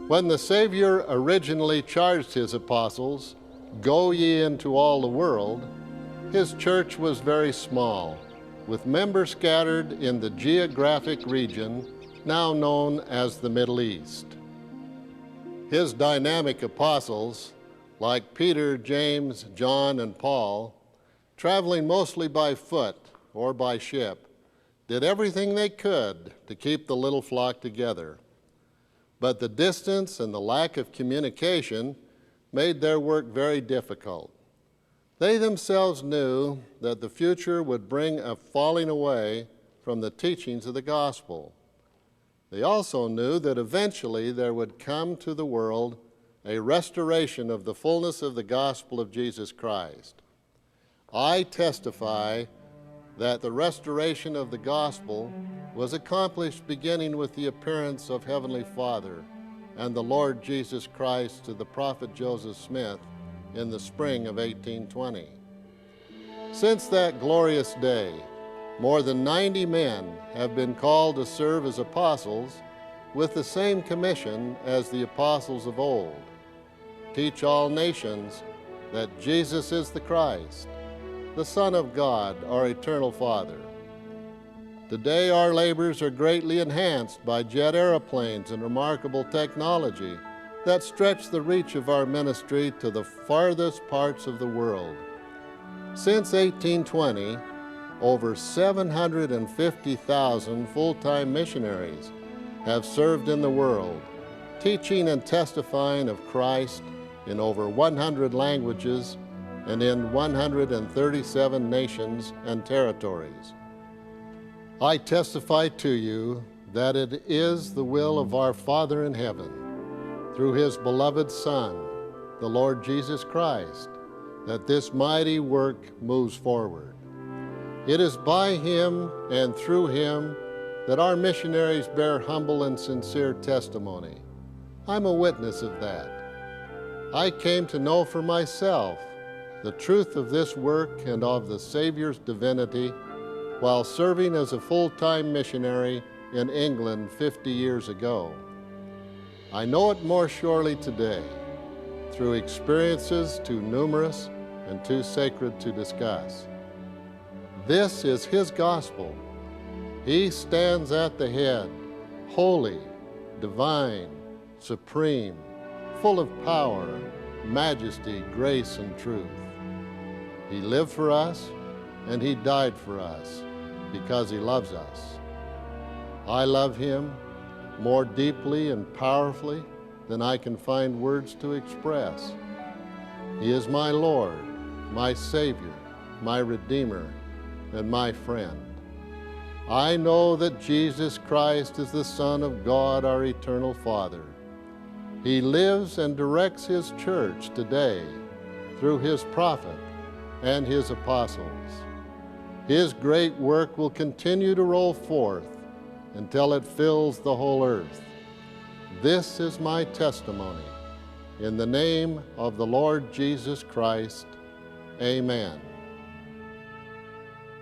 When the Savior originally charged his apostles, "Go ye into all the world," his church was very small, with members scattered in the geographic region now known as the Middle East. His dynamic apostles, like Peter, James, John, and Paul, traveling mostly by foot or by ship, did everything they could to keep the little flock together. But the distance and the lack of communication made their work very difficult. They themselves knew that the future would bring a falling away from the teachings of the gospel. They also knew that eventually there would come to the world a restoration of the fullness of the gospel of Jesus Christ. I testify that the restoration of the gospel was accomplished beginning with the appearance of Heavenly Father and the Lord Jesus Christ to the prophet Joseph Smith in the spring of 1820. Since that glorious day, more than 90 men have been called to serve as apostles with the same commission as the apostles of old: teach all nations that Jesus is the Christ, the Son of God, our eternal Father. Today, our labors are greatly enhanced by jet airplanes and remarkable technology that stretch the reach of our ministry to the farthest parts of the world. Since 1820, over 750,000 full-time missionaries have served in the world, teaching and testifying of Christ in over 100 languages and in 137 nations and territories. I testify to you that it is the will of our Father in heaven, through his beloved Son, the Lord Jesus Christ, that this mighty work moves forward. It is by him and through him that our missionaries bear humble and sincere testimony. I'm a witness of that. I came to know for myself the truth of this work and of the Savior's divinity while serving as a full-time missionary in England 50 years ago. I know it more surely today through experiences too numerous and too sacred to discuss. This is his gospel. He stands at the head, holy, divine, supreme, full of power, majesty, grace, and truth. He lived for us, and he died for us because he loves us. I love him more deeply and powerfully than I can find words to express. He is my Lord, my Savior, my Redeemer, and my friend. I know that Jesus Christ is the Son of God, our eternal Father. He lives and directs his church today through his prophet and his apostles. His great work will continue to roll forth until it fills the whole earth. This is my testimony. In the name of the Lord Jesus Christ, amen.